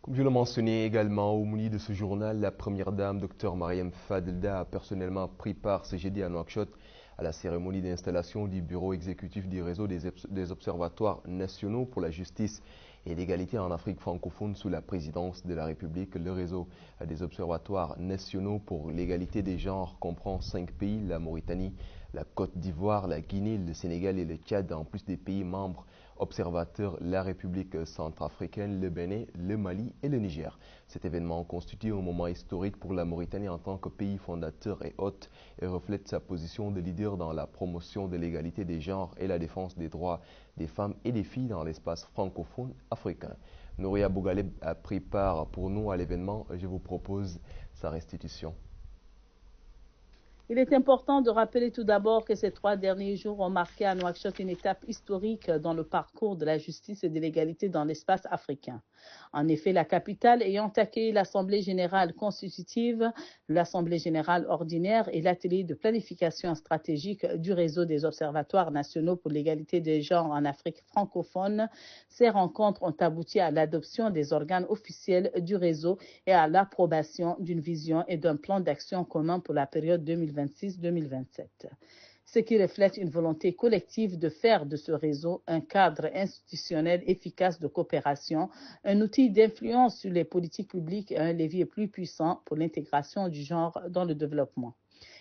Comme je le mentionnais également au menu de ce journal, la première dame, Dr Mariam Fadelda, a personnellement pris part ce jeudi à Nouakchott à la cérémonie d'installation du bureau exécutif du réseau des observatoires nationaux pour la justice et l'égalité en Afrique francophone sous la présidence de la République. Le réseau des observatoires nationaux pour l'égalité des genres comprend 5 pays, la Mauritanie, la Côte d'Ivoire, la Guinée, le Sénégal et le Tchad, en plus des pays membres observateurs, la République centrafricaine, le Bénin, le Mali et le Niger. Cet événement constitue un moment historique pour la Mauritanie en tant que pays fondateur et hôte et reflète sa position de leader dans la promotion de l'égalité des genres et la défense des droits des femmes et des filles dans l'espace francophone africain. Nouria Bougaleb a pris part pour nous à l'événement. Je vous propose sa restitution. Il est important de rappeler tout d'abord que ces 3 derniers jours ont marqué à Nouakchott une étape historique dans le parcours de la justice et de l'égalité dans l'espace africain. En effet, la capitale ayant accueilli l'Assemblée générale constitutive, l'Assemblée générale ordinaire et l'atelier de planification stratégique du réseau des observatoires nationaux pour l'égalité des genres en Afrique francophone, ces rencontres ont abouti à l'adoption des organes officiels du réseau et à l'approbation d'une vision et d'un plan d'action commun pour la période 2026-2027. Ce qui reflète une volonté collective de faire de ce réseau un cadre institutionnel efficace de coopération, un outil d'influence sur les politiques publiques et un levier plus puissant pour l'intégration du genre dans le développement.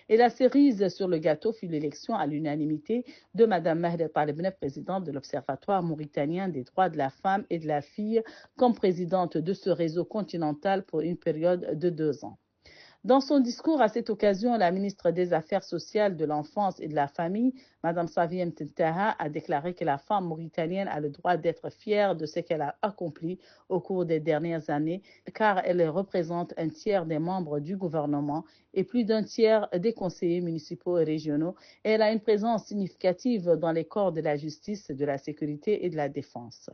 Et la cerise sur le gâteau fut l'élection à l'unanimité de Mme Mahlet Talebne, présidente de l'Observatoire mauritanien des droits de la femme et de la fille, comme présidente de ce réseau continental pour une période de 2 ans. Dans son discours à cette occasion, la ministre des Affaires sociales, de l'enfance et de la famille, Mme Saviem Tentaha, a déclaré que la femme mauritanienne a le droit d'être fière de ce qu'elle a accompli au cours des dernières années, car elle représente un tiers des membres du gouvernement et plus d'un tiers des conseillers municipaux et régionaux. Et elle a une présence significative dans les corps de la justice, de la sécurité et de la défense.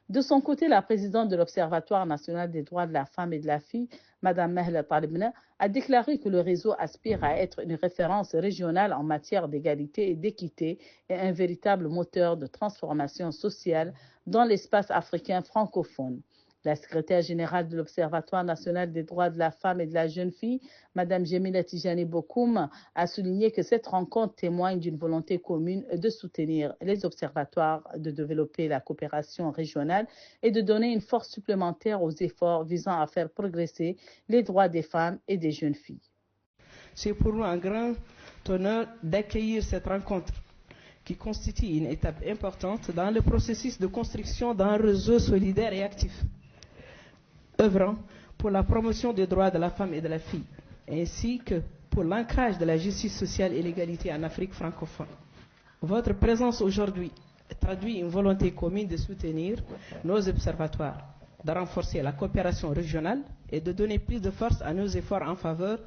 De son côté, la présidente de l'Observatoire national des droits de la femme et de la fille, Mme Mahlet Talebne, a déclaré que le réseau aspire à être une référence régionale en matière d'égalité et d'équité et un véritable moteur de transformation sociale dans l'espace africain francophone. La secrétaire générale de l'Observatoire national des droits de la femme et de la jeune fille, Mme Jemila Tijani Bokoum, a souligné que cette rencontre témoigne d'une volonté commune de soutenir les observatoires, de développer la coopération régionale et de donner une force supplémentaire aux efforts visant à faire progresser les droits des femmes et des jeunes filles. C'est pour nous un grand honneur d'accueillir cette rencontre qui constitue une étape importante dans le processus de construction d'un réseau solidaire et actif, œuvrant pour la promotion des droits de la femme et de la fille, ainsi que pour l'ancrage de la justice sociale et l'égalité en Afrique francophone. Votre présence aujourd'hui traduit une volonté commune de soutenir nos observatoires, de renforcer la coopération régionale et de donner plus de force à nos efforts en faveur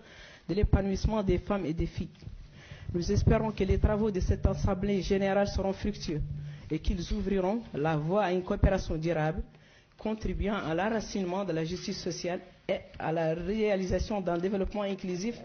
de l'épanouissement des femmes et des filles. Nous espérons que les travaux de cette Assemblée générale seront fructueux et qu'ils ouvriront la voie à une coopération durable, contribuant à l'enracinement de la justice sociale et à la réalisation d'un développement inclusif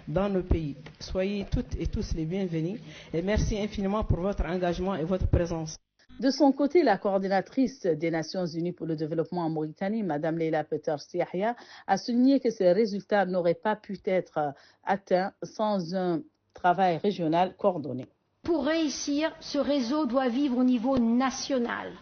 dans nos pays. Soyez toutes et tous les bienvenus et merci infiniment pour votre engagement et votre présence. De son côté, la coordinatrice des Nations Unies pour le développement en Mauritanie, Mme Leila Peters-Yahya, a souligné que ces résultats n'auraient pas pu être atteints sans un travail régional coordonné. Pour réussir, ce réseau doit vivre au niveau national,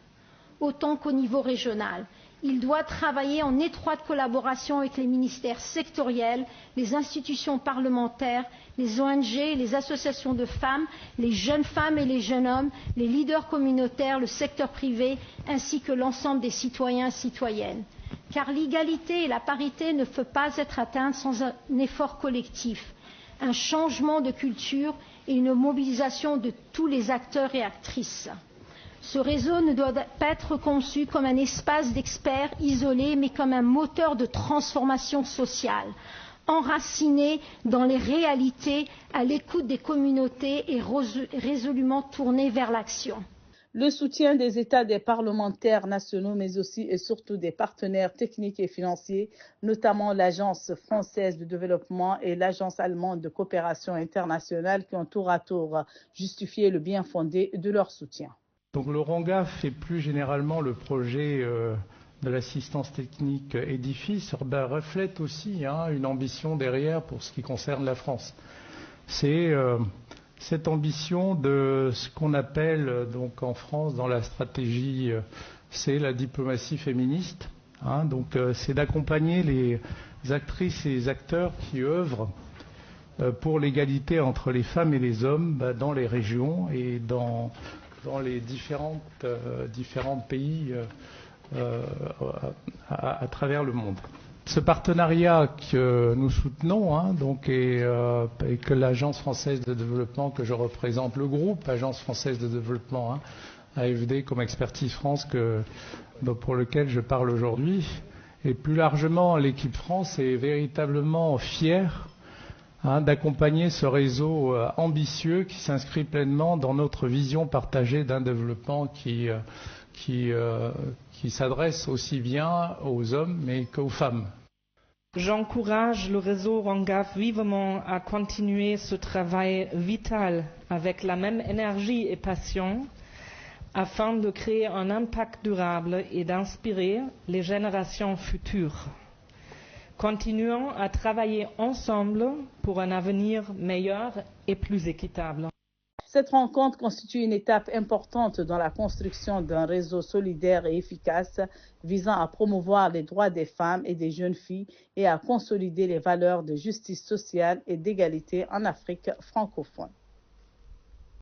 autant qu'au niveau régional. Il doit travailler en étroite collaboration avec les ministères sectoriels, les institutions parlementaires, les ONG, les associations de femmes, les jeunes femmes et les jeunes hommes, les leaders communautaires, le secteur privé, ainsi que l'ensemble des citoyens et citoyennes. Car l'égalité et la parité ne peuvent pas être atteintes sans un effort collectif, un changement de culture et une mobilisation de tous les acteurs et actrices. Ce réseau ne doit pas être conçu comme un espace d'experts isolés, mais comme un moteur de transformation sociale, enraciné dans les réalités, à l'écoute des communautés et résolument tourné vers l'action. Le soutien des États, des parlementaires nationaux, mais aussi et surtout des partenaires techniques et financiers, notamment l'Agence française de développement et l'Agence allemande de coopération internationale, qui ont tour à tour justifié le bien fondé de leur soutien. Donc le RONGAF et plus généralement le projet de l'assistance technique Edifice reflète aussi une ambition derrière pour ce qui concerne la France. C'est cette ambition de ce qu'on appelle donc en France dans la stratégie, c'est la diplomatie féministe. Donc c'est d'accompagner les actrices et les acteurs qui œuvrent pour l'égalité entre les femmes et les hommes dans les régions et dans les différents pays à travers le monde. Ce partenariat que nous soutenons et que l'Agence française de développement que je représente, le groupe Agence française de développement, AFD comme Expertise France pour lequel je parle aujourd'hui, et plus largement l'équipe France est véritablement fière d'accompagner ce réseau ambitieux qui s'inscrit pleinement dans notre vision partagée d'un développement qui s'adresse aussi bien aux hommes mais qu'aux femmes. J'encourage le réseau RONGAF vivement à continuer ce travail vital avec la même énergie et passion afin de créer un impact durable et d'inspirer les générations futures. Continuons à travailler ensemble pour un avenir meilleur et plus équitable. Cette rencontre constitue une étape importante dans la construction d'un réseau solidaire et efficace visant à promouvoir les droits des femmes et des jeunes filles et à consolider les valeurs de justice sociale et d'égalité en Afrique francophone.